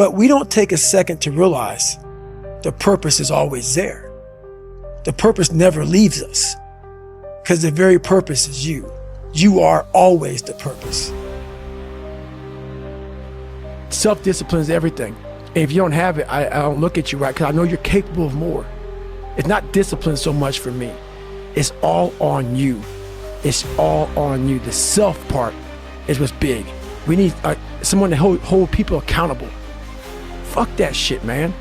But we don't take a second to realize the purpose is always there. The purpose never leaves us because the very purpose is you. You are always the purpose. Self-discipline is everything. And if you don't have it, I don't look at you right because I know you're capable of more. It's not discipline so much for me. It's all on you. It's all on you. The self part is what's big. We need someone to hold people accountable. Fuck that shit, man.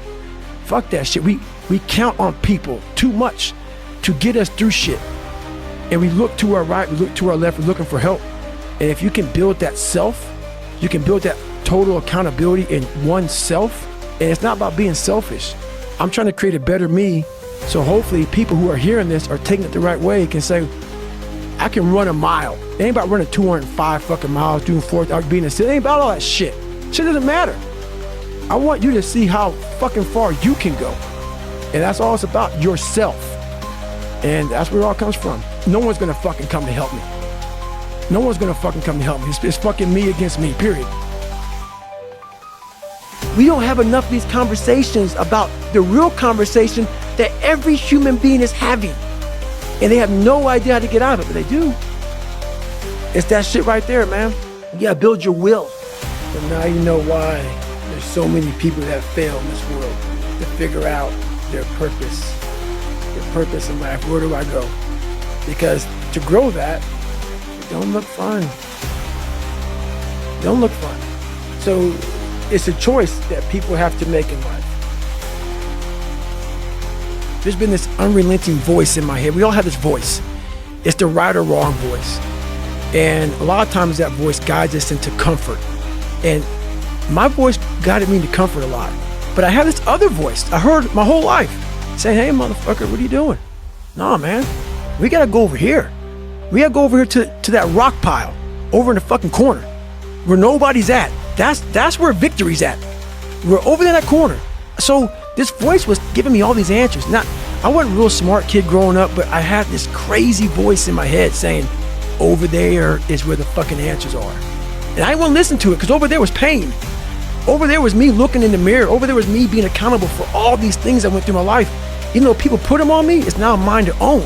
Fuck that shit. We count on people too much to get us through shit. And we look to our right, we look to our left, we're looking for help. And if you can build that self, you can build that total accountability in oneself. And it's not about being selfish. I'm trying to create a better me. So hopefully people who are hearing this are taking it the right way, can say, I can run a mile. It ain't about running 205 fucking miles, doing 4, being a city. It ain't about all that shit. Shit doesn't matter. I want you to see how fucking far you can go. And that's all it's about, yourself. And that's where it all comes from. No one's gonna fucking come to help me. No one's gonna fucking come to help me. It's fucking me against me, period. We don't have enough of these conversations about the real conversation that every human being is having. And they have no idea how to get out of it, but they do. It's that shit right there, man. You gotta build your will. But now you know why there's so many people that fail in this world to figure out their purpose in life. Where do I go? Because to grow that, it don't look fun. It don't look fun. So it's a choice that people have to make in life. There's been this unrelenting voice in my head. We all have this voice. It's the right or wrong voice. And a lot of times that voice guides us into comfort. And my voice guided me into comfort a lot. But I have this other voice I heard my whole life saying, hey, motherfucker, what are you doing? Nah, man, we gotta go over here. We gotta go over here to that rock pile over in the fucking corner where nobody's at. That's where victory's at. We're over in that corner. So this voice was giving me all these answers. Now, I wasn't a real smart kid growing up, but I had this crazy voice in my head saying, over there is where the fucking answers are. And I didn't want to listen to it because over there was pain. Over there was me looking in the mirror. Over there was me being accountable for all these things I went through my life. Even though people put them on me, it's now mine to own.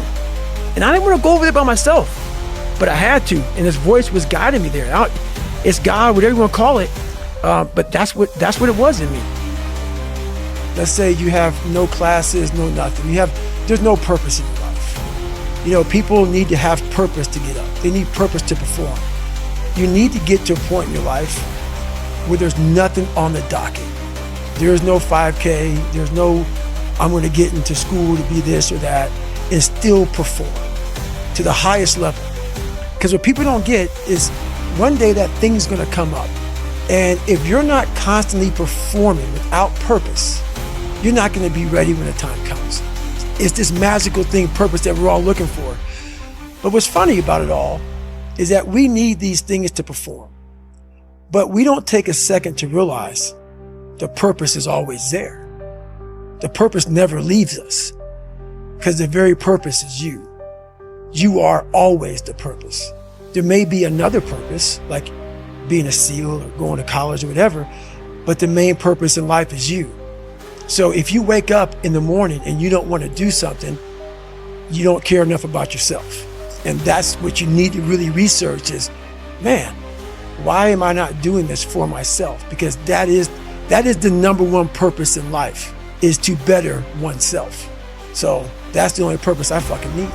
And I didn't want to go over there by myself, but I had to. And this voice was guiding me there. It's God, whatever you want to call it. But that's what it was in me. Let's say you have no classes, no nothing. There's no purpose in your life. You know, people need to have purpose to get up. They need purpose to perform. You need to get to a point in your life where there's nothing on the docket. There's no 5K. There's no, I'm going to get into school to be this or that, and still perform to the highest level. Because what people don't get is one day that thing's going to come up. And if you're not constantly performing without purpose, you're not going to be ready when the time comes. It's this magical thing, purpose, that we're all looking for. But what's funny about it all is that we need these things to perform. But we don't take a second to realize the purpose is always there. The purpose never leaves us because the very purpose is you. You are always the purpose. There may be another purpose, like being a SEAL or going to college or whatever, but the main purpose in life is you. So if you wake up in the morning and you don't want to do something, you don't care enough about yourself. And that's what you need to really research is, man, why am I not doing this for myself? Because that is the number one purpose in life, is to better oneself. So that's the only purpose I fucking need.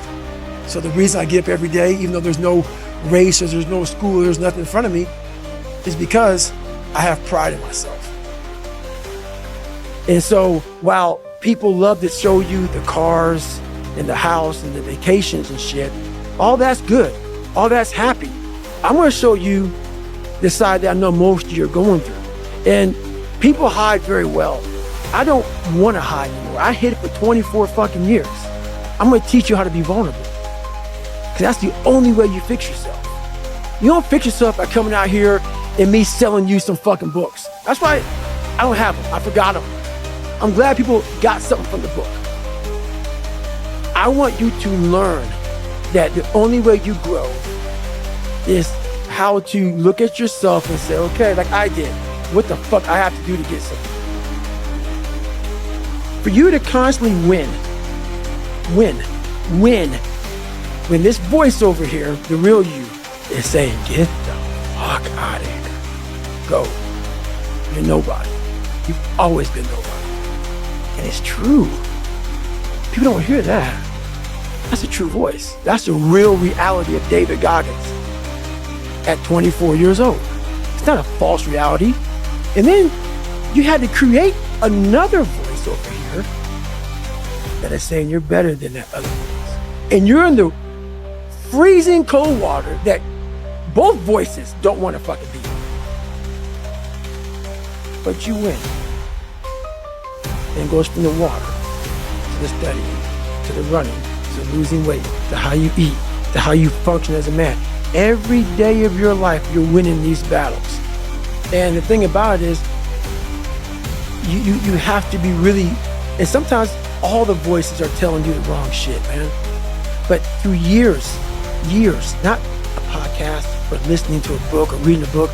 So the reason I get up every day, even though there's no race or there's no school, there's nothing in front of me, is because I have pride in myself. And so while people love to show you the cars and the house and the vacations and shit, all that's good, all that's happy. I'm gonna show you the side that I know most of you are going through. And people hide very well. I don't wanna hide anymore. I hid it for 24 fucking years. I'm gonna teach you how to be vulnerable. Because that's the only way you fix yourself. You don't fix yourself by coming out here and me selling you some fucking books. That's why I don't have them, I forgot them. I'm glad people got something from the book. I want you to learn that the only way you grow is how to look at yourself and say, okay, like I did, what the fuck I have to do to get something. For you to constantly win. When this voice over here, the real you, is saying, get the fuck out of here. Go. You're nobody. You've always been nobody. And it's true. People don't hear that. That's a true voice. That's the real reality of David Goggins at 24 years old. It's not a false reality. And then you had to create another voice over here that is saying you're better than that other voice. And you're in the freezing cold water that both voices don't want to fucking be. But you win. And it goes from the water to the studying, to the running, to losing weight, to how you eat, to how you function as a man. Every day of your life, you're winning these battles. And the thing about it is, you have to be really, and sometimes all the voices are telling you the wrong shit, man. But through years, not a podcast, but listening to a book or reading a book,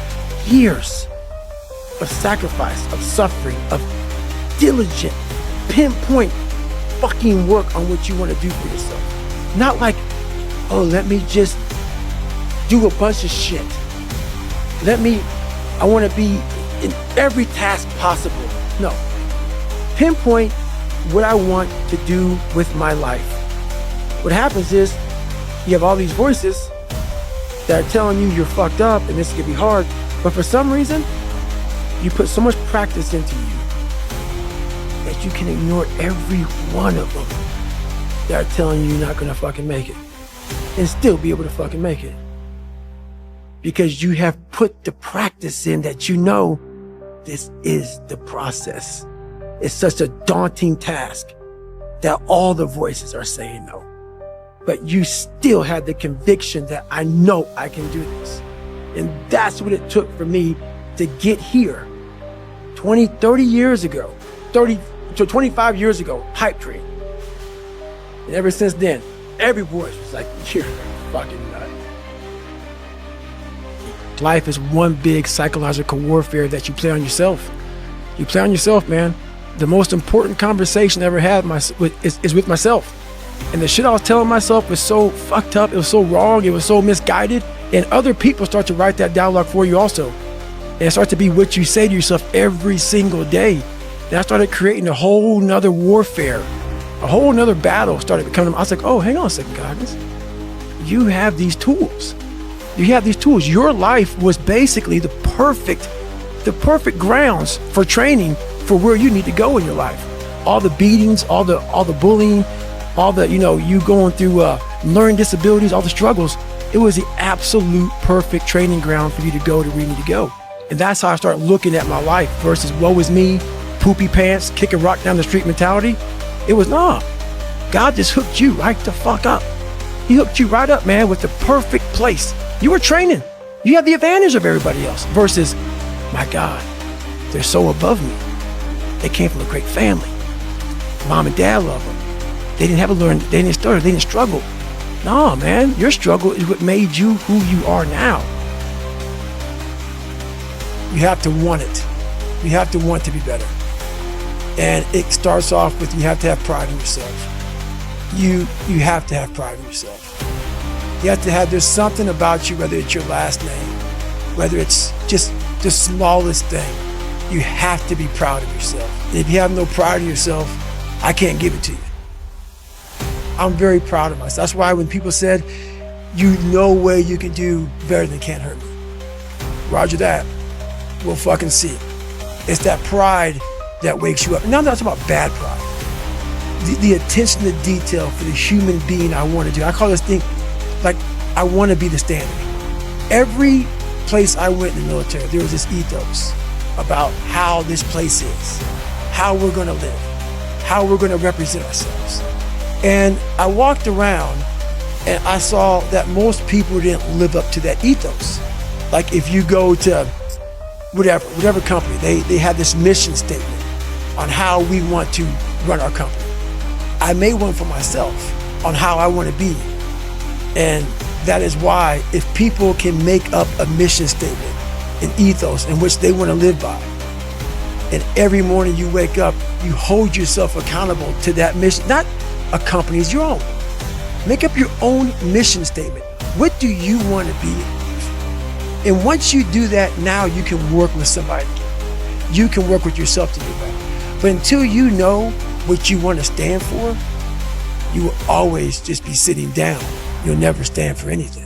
years of sacrifice, of suffering, of diligent, pinpoint fucking work on what you want to do for yourself. Not like, oh, let me just do a bunch of shit. I want to be in every task possible. No. Pinpoint what I want to do with my life. What happens is you have all these voices that are telling you you're fucked up and this could be hard, but for some reason, you put so much practice into you that you can ignore every one of them that are telling you you're not gonna fucking make it and still be able to fucking make it. Because you have put the practice in that you know this is the process. It's such a daunting task that all the voices are saying no. But you still have the conviction that I know I can do this. And that's what it took for me to get here 30 years ago, 25 years ago, hype train. And ever since then, every voice was like, you're fucking nuts. Life is one big psychological warfare that you play on yourself. You play on yourself, man. The most important conversation I ever had is with myself. And the shit I was telling myself was so fucked up, it was so wrong, it was so misguided. And other people start to write that dialogue for you also. And it starts to be what you say to yourself every single day. And I started creating a whole nother warfare, a whole nother battle started becoming. I was like, oh, hang on a second, Goggins. You have these tools. You have these tools. Your life was basically the perfect grounds for training for where you need to go in your life. All the beatings, all the bullying, all the, you going through learning disabilities, all the struggles. It was the absolute perfect training ground for you to go to where you need to go. And that's how I started looking at my life versus woe is me, poopy pants, kick a rock down the street mentality. It was, nah, God just hooked you right the fuck up. He hooked you right up, man, with the perfect place. You were training. You had the advantage of everybody else versus, my God, they're so above me. They came from a great family. Mom and dad love them. They didn't have to learn, they didn't stutter, they didn't struggle. No, man, your struggle is what made you who you are now. You have to want it. You have to want to be better. And it starts off with you have to have pride in yourself. You have to have pride in yourself. You have to have, there's something about you, whether it's your last name, whether it's just the smallest thing, you have to be proud of yourself. And if you have no pride in yourself, I can't give it to you. I'm very proud of myself. That's why when people said, you no way you can do better than Can't Hurt Me. Roger that. We'll fucking see. It's that pride that wakes you up. Now I'm not talking about bad pride. The attention to detail for the human being I want to do. I call this thing, like, I want to be the standard. Every place I went in the military, there was this ethos about how this place is, how we're going to live, how we're going to represent ourselves. And I walked around and I saw that most people didn't live up to that ethos. Like if you go to whatever company, they have this mission statement on how we want to run our company. I made one for myself on how I want to be. And that is why if people can make up a mission statement an ethos in which they want to live by. And every morning you wake up, you hold yourself accountable to that mission, not a company's, your own. Make up your own mission statement. What do you want to be in life? And once you do that, now you can work with somebody. You can work with yourself to do that. But until you know what you want to stand for, you will always just be sitting down. You'll never stand for anything.